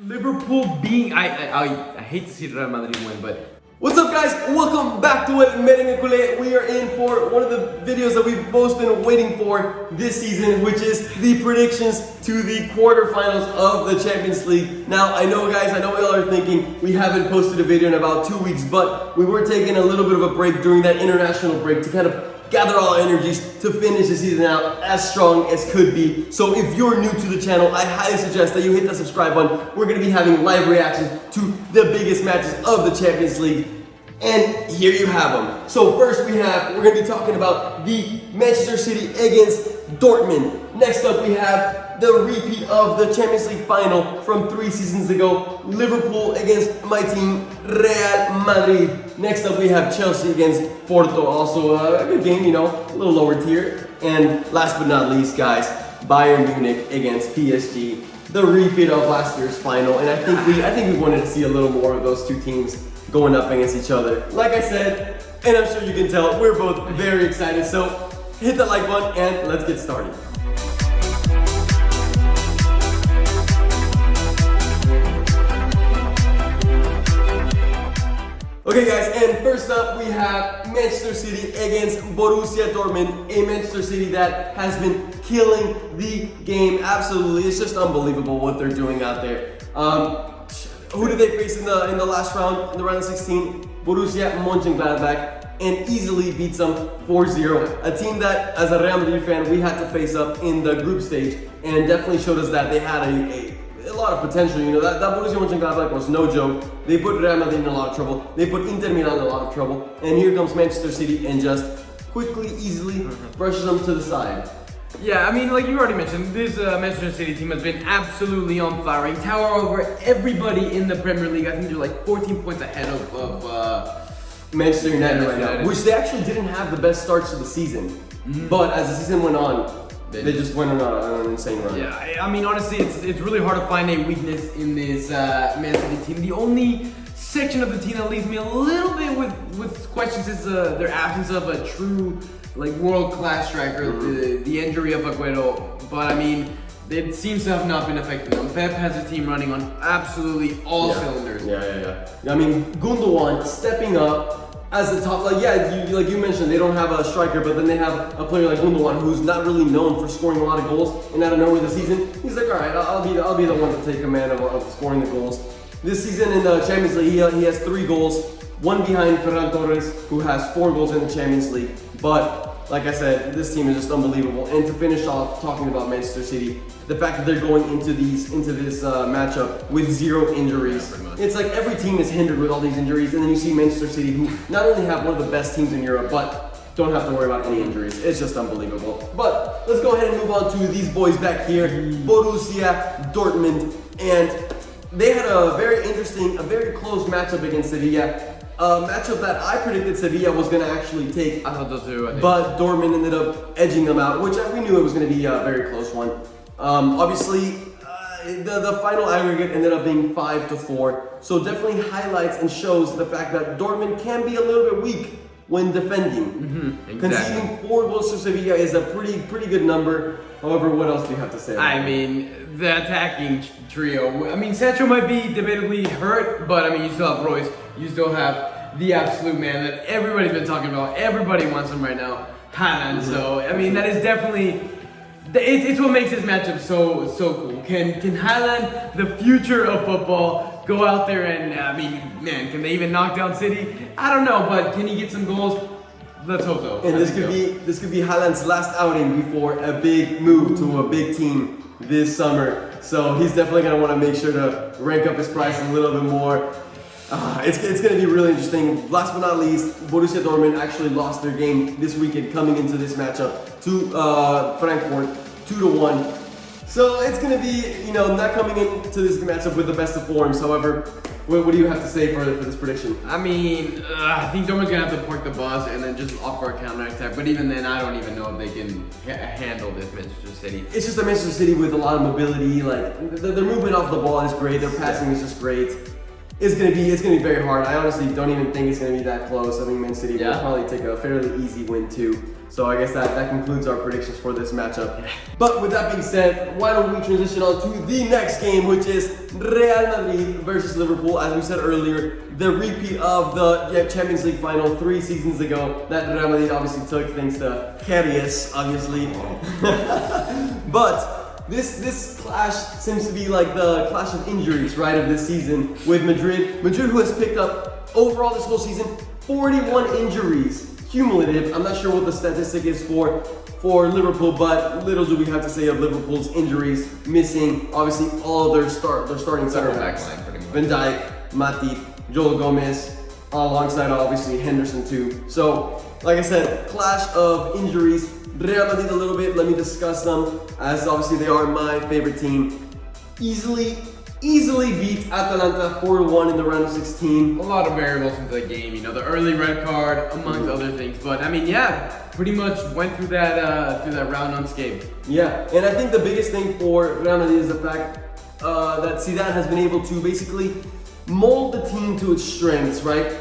Liverpool being, I hate to see Real Madrid win, but what's up, guys? Welcome back to El Merengue Culé. We are in for one of the videos that we've both been waiting for this season, which is the predictions to the quarterfinals of the Champions League. Now, I know, guys, I know we all are thinking we haven't posted a video in about 2 weeks, but we were taking a little bit of a break during that international break to kind of gather all our energies to finish the season out as strong as could be. So if you're new to the channel, I highly suggest that you hit that subscribe button. We're going to be having live reactions to the biggest matches of the Champions League. And here you have them. So first we're going to be talking about the Manchester City against Dortmund. Next up we have the repeat of the Champions League final from 3 seasons ago. Liverpool against my team, Real Madrid. Next up we have Chelsea against Porto. Also a good game, you know, a little lower tier. And last but not least, guys, Bayern Munich against PSG. The repeat of last year's final. And I think we wanted to see a little more of those two teams going up against each other. Like I said, and I'm sure you can tell, we're both very excited. So hit that like button and let's get started. Okay, guys, and first up we have Manchester City against Borussia Dortmund, a Manchester City that has been killing the game. Absolutely, it's just unbelievable what they're doing out there. Who did they face in the last round, in the round of 16? Borussia Mönchengladbach, and easily beats them 4-0. A team that, as a Real Madrid fan, we had to face up in the group stage, and definitely showed us that they had a lot of potential. You know, that Borussia Mönchengladbach was no joke. They put Real Madrid in a lot of trouble. They put Inter Milan in a lot of trouble. And here comes Manchester City and just quickly, easily brushes them to the side. yeah, I mean, like you already mentioned, this Manchester City team has been absolutely on fire. They tower over everybody in the Premier League. I think they're like 14 points ahead of Manchester United right now, which they actually didn't have the best starts to the season. But as the season went on, they just went on an insane run. Yeah, I mean, honestly, it's really hard to find a weakness in this Man City team. The only section of the team that leaves me a little bit with questions is their absence of a true, like, world-class striker, the injury of Aguero. But I mean, it seems to have not been affecting them. Pep has a team running on absolutely all cylinders. Yeah. I mean, Gundogan stepping up as the top, like you mentioned, they don't have a striker, but then they have a player like Gundogan who's not really known for scoring a lot of goals. And out of nowhere this season, he's like, all right, I'll be the one to take command of scoring the goals. This season in the Champions League, he has 3 goals, 1 behind Ferran Torres, who has 4 goals in the Champions League. But like I said, this team is just unbelievable. And to finish off talking about Manchester City, the fact that they're going into this matchup with 0 injuries. It's like every team is hindered with all these injuries, and then you see Manchester City, who not only have one of the best teams in Europe, but don't have to worry about any injuries. It's just unbelievable. But let's go ahead and move on to these boys back here, Borussia Dortmund. And they had a very interesting, a very close matchup against Sevilla. A matchup that I predicted Sevilla was going to actually take. I thought so too, I think. But Dortmund ended up edging them out, which we knew it was going to be a very close one. Obviously, the final aggregate ended up being 5-4. So definitely highlights and shows the fact that Dortmund can be a little bit weak when defending. Exactly. Conceding 4 goals to Sevilla is a pretty good number. However, what else do you have to say about I mean, the attacking trio. I mean, Sancho might be debatably hurt, but I mean, you still have Royce. You still have the absolute man that everybody's been talking about. Everybody wants him right now, Haaland. So, I mean, that is definitely, it's what makes this matchup so cool. Can Haaland, the future of football, go out there and, I mean, man, can they even knock down City? I don't know, but can he get some goals? Let's hope so. And this could be Haaland's last outing before a big move to a big team this summer. So he's definitely going to want to make sure to rank up his price a little bit more. It's going to be really interesting. Last but not least, Borussia Dortmund actually lost their game this weekend coming into this matchup to Frankfurt, 2-1. So it's going to be, you know, not coming into this matchup with the best of forms. However, what do you have to say for this prediction? I mean, I think Dortmund's going to have to park the bus and then just offer a counter-attack. But even then, I don't even know if they can handle this Manchester City. It's just a Manchester City with a lot of mobility. Like, their movement off the ball is great. Their passing is just great. It's gonna be very hard. I honestly don't even think it's gonna be that close. I think Man City will probably take a fairly easy win too. So I guess that concludes our predictions for this matchup. But with that being said, why don't we transition on to the next game, which is Real Madrid versus Liverpool. As we said earlier, the repeat of the Champions League final 3 seasons ago that Real Madrid obviously took thanks to Karius, obviously. But this clash seems to be like the clash of injuries, right, of this season with Madrid. Madrid, who has picked up overall this whole season 41 injuries cumulative. I'm not sure what the statistic is for Liverpool, but little do we have to say of Liverpool's injuries, missing obviously all of their starting center backs. Van Dijk, Matip, Joel Gomez, alongside obviously Henderson too. So, like I said, clash of injuries. Real Madrid a little bit, let me discuss them, as obviously they are my favorite team. Easily beat Atalanta 4-1 in the round of 16. A lot of variables into the game, you know, the early red card, amongst other things. But I mean, yeah, pretty much went through that round unscathed. Yeah, and I think the biggest thing for Real Madrid is the fact that Zidane has been able to basically mold the team to its strengths, right?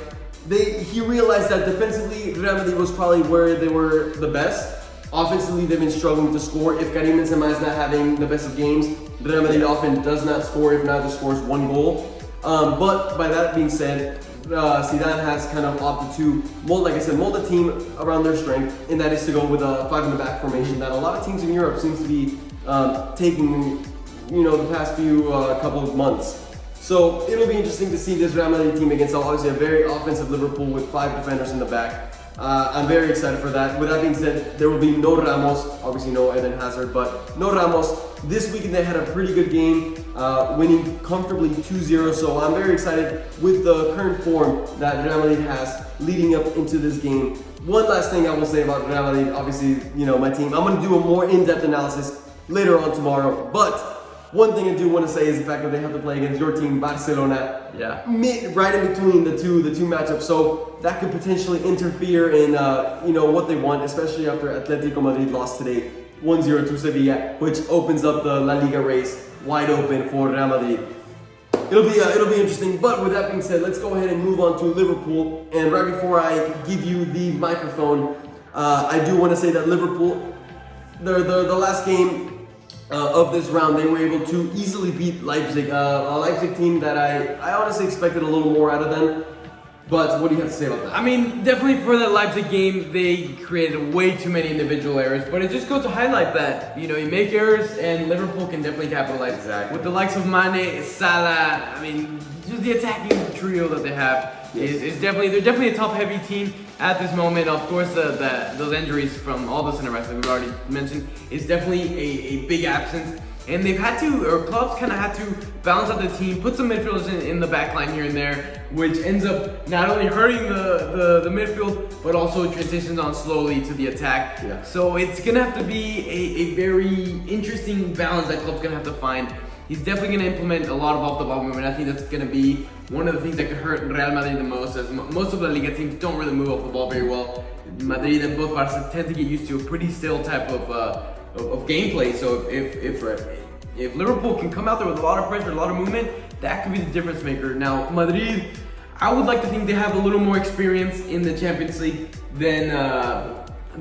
He realized that defensively, Real Madrid was probably where they were the best. Offensively, they've been struggling to score. If Karim Benzema is not having the best of games, Real Madrid often does not score, if not just scores 1 goal. But by that being said, Zidane has kind of opted to mold the team around their strength, and that is to go with a 5 in the back formation that a lot of teams in Europe seems to be taking, you know, the past few couple of months. So it'll be interesting to see this Real Madrid team against obviously a very offensive Liverpool with 5 defenders in the back. I'm very excited for that. With that being said, there will be no Ramos, obviously no Eden Hazard, but no Ramos. This weekend they had a pretty good game, winning comfortably 2-0, so I'm very excited with the current form that Real Madrid has leading up into this game. One last thing I will say about Real Madrid, obviously, you know, my team. I'm going to do a more in-depth analysis later on tomorrow, but one thing I do want to say is the fact that they have to play against your team, Barcelona, right in between the two matchups. So that could potentially interfere in you know, what they want, especially after Atletico Madrid lost today 1-0 to Sevilla, which opens up the La Liga race wide open for Real Madrid. It'll be interesting. But with that being said, let's go ahead and move on to Liverpool. And right before I give you the microphone, I do want to say that Liverpool, the last game of this round, they were able to easily beat Leipzig, a Leipzig team that I honestly expected a little more out of them. But what do you have to say about that? I mean, definitely for the Leipzig game, they created way too many individual errors. But it just goes to highlight that, you know, you make errors and Liverpool can definitely capitalize. Exactly. With the likes of Mane, Salah, I mean, just the attacking trio that they have is definitely, they're definitely a top-heavy team at this moment. Of course, those injuries from all the center backs that we've already mentioned is definitely a big absence. And they've had to, or clubs kind of had to balance out the team, put some midfielders in the back line here and there, which ends up not only hurting the midfield, but also transitions on slowly to the attack. Yeah. So it's going to have to be a very interesting balance that club's going to have to find. He's definitely going to implement a lot of off-the-ball movement. I think that's going to be one of the things that could hurt Real Madrid the most, as most of the Liga teams don't really move off the ball very well. Madrid and both Barca tend to get used to a pretty still type of gameplay. So if Liverpool can come out there with a lot of pressure, a lot of movement, that could be the difference maker. Now, Madrid, I would like to think they have a little more experience in the Champions League than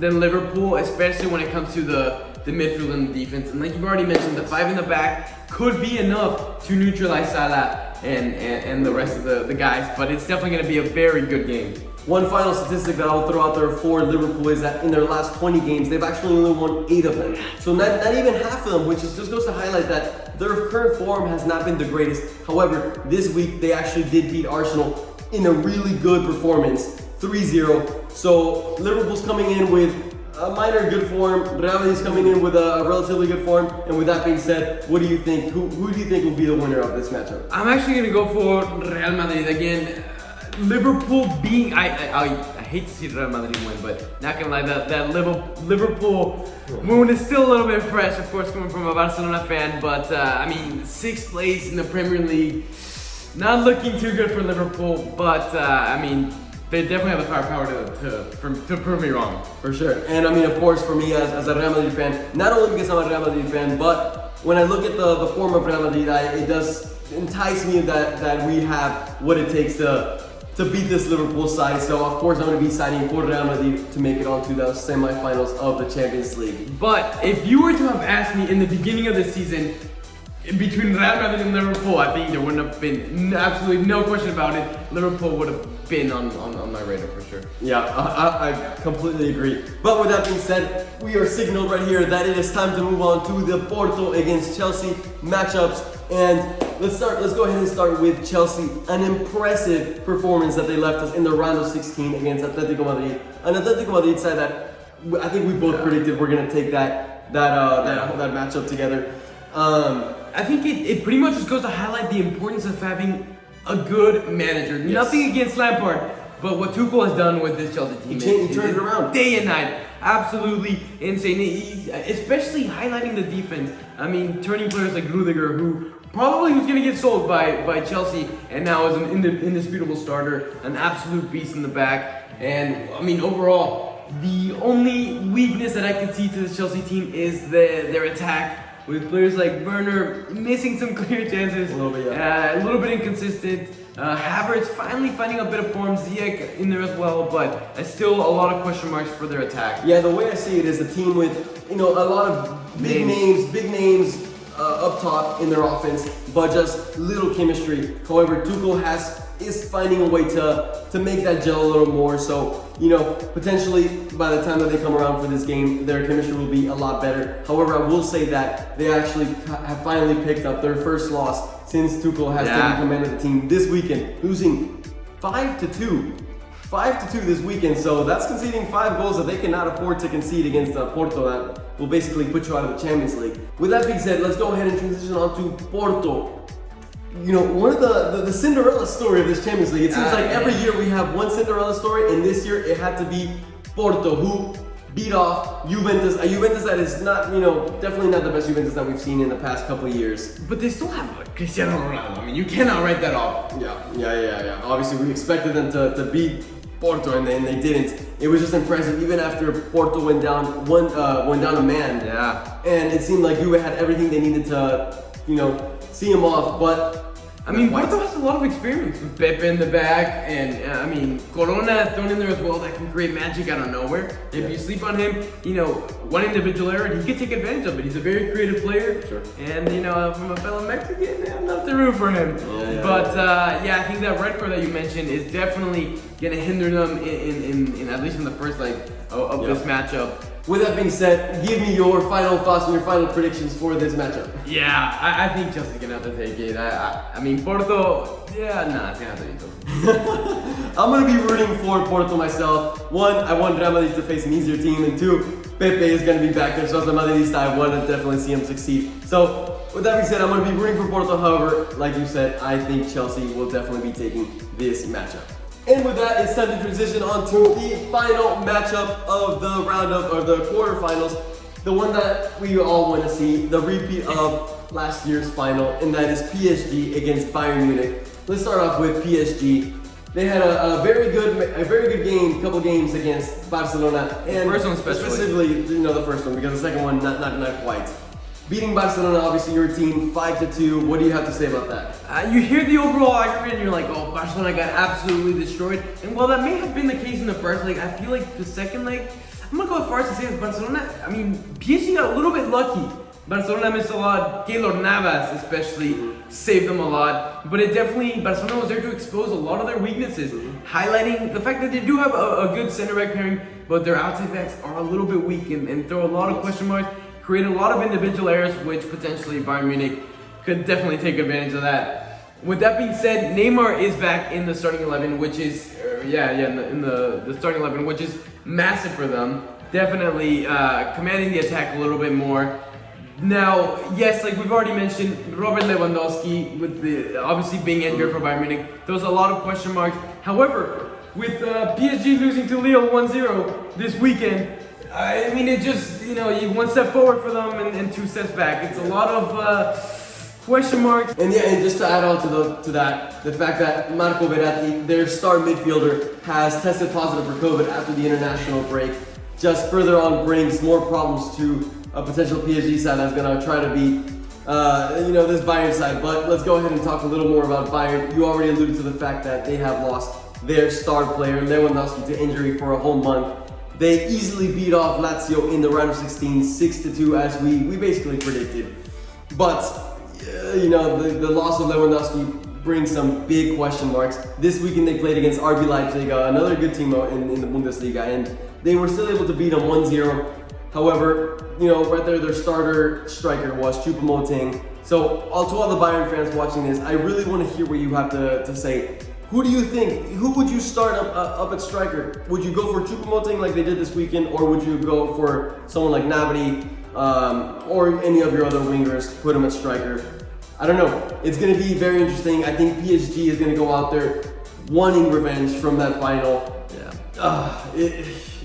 Liverpool, especially when it comes to the midfield and the defense. And like you've already mentioned, the 5 in the back could be enough to neutralize Salah and the rest of the guys, but it's definitely going to be a very good game. One final statistic that I'll throw out there for Liverpool is that in their last 20 games, they've actually only won 8 of them. So not even half of them, which just goes to highlight that their current form has not been the greatest. However, this week they actually did beat Arsenal in a really good performance, 3-0. So Liverpool's coming in with a minor good form. Real Madrid's coming in with a relatively good form. And with that being said, what do you think? Who do you think will be the winner of this matchup? I'm actually going to go for Real Madrid again. Liverpool being, I hate to see Real Madrid win, but not gonna lie, that Liverpool wound is still a little bit fresh, of course, coming from a Barcelona fan. But I mean, 6th place in the Premier League, not looking too good for Liverpool. But I mean, they definitely have the firepower to prove me wrong. For sure. And I mean, of course, for me as a Real Madrid fan, not only because I'm a Real Madrid fan, but when I look at the form of Real Madrid, it does entice me that we have what it takes to to beat this Liverpool side. So of course I'm going to be signing for Real Madrid to make it on to the semi-finals of the Champions League. But if you were to have asked me in the beginning of the season, between Real Madrid and Liverpool, I think there wouldn't have been absolutely no question about it. Liverpool would have been on my radar for sure. Yeah, I completely agree. But with that being said, we are signaled right here that it is time to move on to the Porto against Chelsea matchups. And let's go ahead and start with Chelsea. An impressive performance that they left us in the round of 16 against Atletico Madrid. An Atletico Madrid side that I think we both predicted we're gonna take that matchup together. I think it pretty much just goes to highlight the importance of having a good manager. Yes. Nothing against Lampard, but what Tuchel has done with this Chelsea team, he turned it around day and night. Absolutely insane. Especially highlighting the defense. I mean, turning players like Rudiger, who probably was going to get sold by Chelsea, and now is an indisputable starter, an absolute beast in the back. And I mean, overall, the only weakness that I could see to this Chelsea team is their attack. With players like Werner missing some clear chances, a little bit inconsistent. Havertz finally finding a bit of form, Ziyech in there as well, but still a lot of question marks for their attack. Yeah, the way I see it is a team with a lot of big names up top in their offense, but just little chemistry. However, Tuchel is finding a way to make that gel a little more. So, potentially by the time that they come around for this game, their chemistry will be a lot better. However, I will say that they actually have finally picked up their first loss since Tuchel has taken command of the team this weekend, losing 5-2. 5-2 this weekend, so that's conceding 5 goals that they cannot afford to concede against Porto. That will basically put you out of the Champions League. With that being said, let's go ahead and transition on to Porto. One of the Cinderella story of this Champions League. It seems like every year we have one Cinderella story, and this year it had to be Porto, who beat off Juventus. A Juventus that is not, definitely not the best Juventus that we've seen in the past couple of years. But they still have Cristiano Ronaldo. I mean, you cannot write that off. Yeah. Obviously, we expected them to beat Porto, and they didn't. It was just impressive, even after Porto went down a man. Yeah. And it seemed like Juve had everything they needed to, see him off, but I mean, Porto has a lot of experience with Pepe in the back, and Corona thrown in there as well that can create magic out of nowhere. If you sleep on him, one individual error, he could take advantage of it. He's a very creative player, sure. And from a fellow Mexican, I'm not the root for him. I think that red card that you mentioned is definitely gonna hinder them in at least in the first leg of this matchup. With that being said, give me your final thoughts and your final predictions for this matchup. Yeah, I think Chelsea's gonna have to take it. I mean, Porto, it's gonna have to be Porto. I'm gonna be rooting for Porto myself. One, I want Real Madrid to face an easier team, and two, Pepe is gonna be back there, so as a Madridista, I want to definitely see him succeed. So, with that being said, I'm gonna be rooting for Porto. However, like you said, I think Chelsea will definitely be taking this matchup. And with that, it's time to transition on to the final matchup of the the quarterfinals. The one that we all want to see, the repeat of last year's final, and that is PSG against Bayern Munich. Let's start off with PSG. They had a very good game, couple games against Barcelona, and the first one specifically, the first one, because the second one not quite. Beating Barcelona, obviously your team, 5-2. What do you have to say about that? You hear the overall argument and you're like, oh, Barcelona got absolutely destroyed. And while that may have been the case in the first leg, I feel like the second leg, I'm gonna go as far as to say that Barcelona, PSG got a little bit lucky. Barcelona missed a lot. Keylor Navas especially saved them a lot. But Barcelona was there to expose a lot of their weaknesses, highlighting the fact that they do have a good center back pairing, but their outside backs are a little bit weak and throw a lot of question marks. Create a lot of individual errors, which potentially Bayern Munich could definitely take advantage of that. With that being said, Neymar is back in the starting 11, which is in the starting 11, which is massive for them. Definitely commanding the attack a little bit more. Now, yes, like we've already mentioned, Robert Lewandowski, with obviously being injured for Bayern Munich, there was a lot of question marks. However, with PSG losing to Lille 1-0 this weekend, it just, you one step forward for them and 2 steps back. It's a lot of question marks. And just to add on to that, the fact that Marco Verratti, their star midfielder, has tested positive for COVID after the international break, just further on brings more problems to a potential PSG side that's going to try to beat, this Bayern side. But let's go ahead and talk a little more about Bayern. You already alluded to the fact that they have lost their star player Lewandowski to injury for a whole month. They easily beat off Lazio in the round of 16, 6-2, as we basically predicted. But you know, the loss of Lewandowski brings some big question marks. This weekend they played against RB Leipzig, another good team in the Bundesliga, and they were still able to beat them 1-0. However, you know, right there, their starter striker was Choupo-Moting. So, to all the Bayern fans watching this, I really want to hear what you have to say. Who do you think? Who would you start up at striker? Would you go for Choupo-Moting like they did this weekend, or would you go for someone like Gnabry or any of your other wingers? Put them at striker. I don't know. It's going to be very interesting. I think PSG is going to go out there wanting revenge from that final. Yeah.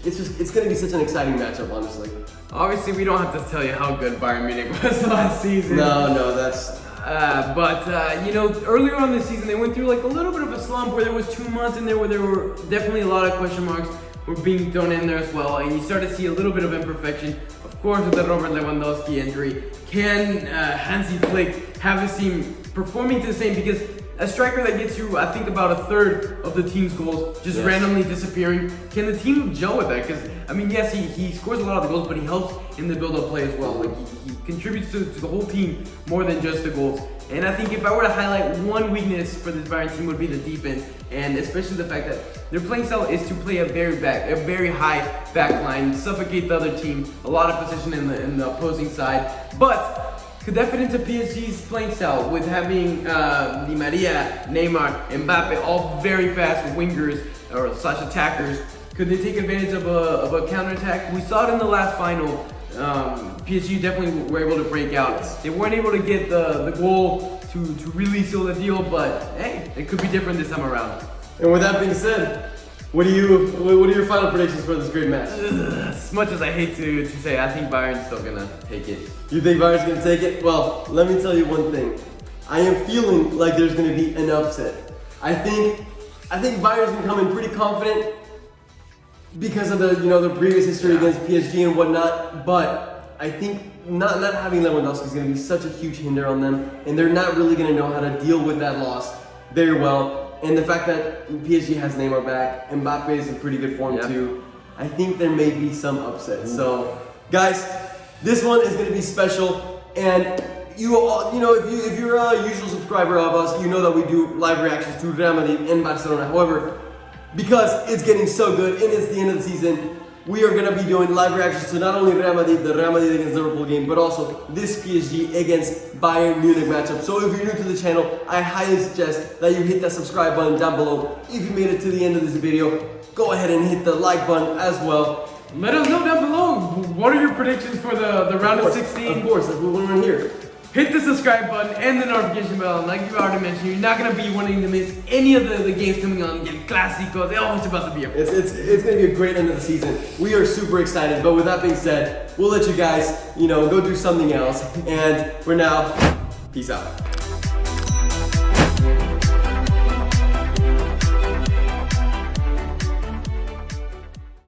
It's going to be such an exciting matchup, honestly. Obviously, we don't have to tell you how good Bayern Munich was last season. No, that's... But you know, earlier on this season, they went through like a little bit of a slump where there was 2 months in there where there were definitely a lot of question marks were being thrown in there as well, and you start to see a little bit of imperfection. Of course, with the Robert Lewandowski injury, can Hansi Flick have his team performing to the same? Because a striker that gets you, I think, about a third of the team's goals just randomly disappearing, can the team gel with that? Because, I mean, yes, he scores a lot of the goals, but he helps in the build-up play as well. Like, he contributes to the whole team more than just the goals. And I think if I were to highlight one weakness for this Bayern team, would be the defense, and especially the fact that their playing style is to play a very high back line, suffocate the other team, a lot of position in the opposing side. But could that fit into PSG's playing style with having Di Maria, Neymar, Mbappe, all very fast wingers or / attackers? Could they take advantage of a counterattack? We saw it in the last final. PSG definitely were able to break out. They weren't able to get the goal to really seal the deal, but hey, it could be different this time around. And with that being said, what are your final predictions for this great match? As much as I hate to say, I think Bayern's still gonna take it. You think Bayern's gonna take it? Well, let me tell you one thing. I am feeling like there's gonna be an upset. I think Bayern's gonna come in pretty confident because of the previous history against PSG and whatnot. But I think not having Lewandowski is gonna be such a huge hinder on them, and they're not really gonna know how to deal with that loss very well. And the fact that PSG has Neymar back, Mbappe is in pretty good form too, I think there may be some upset. So, guys, this one is going to be special. And if you're a usual subscriber of us, you know that we do live reactions to Real Madrid and Barcelona. However, because it's getting so good and it's the end of the season, we are going to be doing live reactions to not only the Real Madrid against Liverpool game, but also this PSG against Bayern Munich matchup. So if you're new to the channel, I highly suggest that you hit that subscribe button down below. If you made it to the end of this video, go ahead and hit the like button as well. Let us know down below, what are your predictions for the round of 16? Of course, that's what we want to hear. Hit the subscribe button and the notification bell. And like you already mentioned, you're not going to be wanting to miss any of the games coming on. Get Clásicos, it's about to be a It's going to be a great end of the season. We are super excited. But with that being said, we'll let you guys, go do something else. And for now, peace out.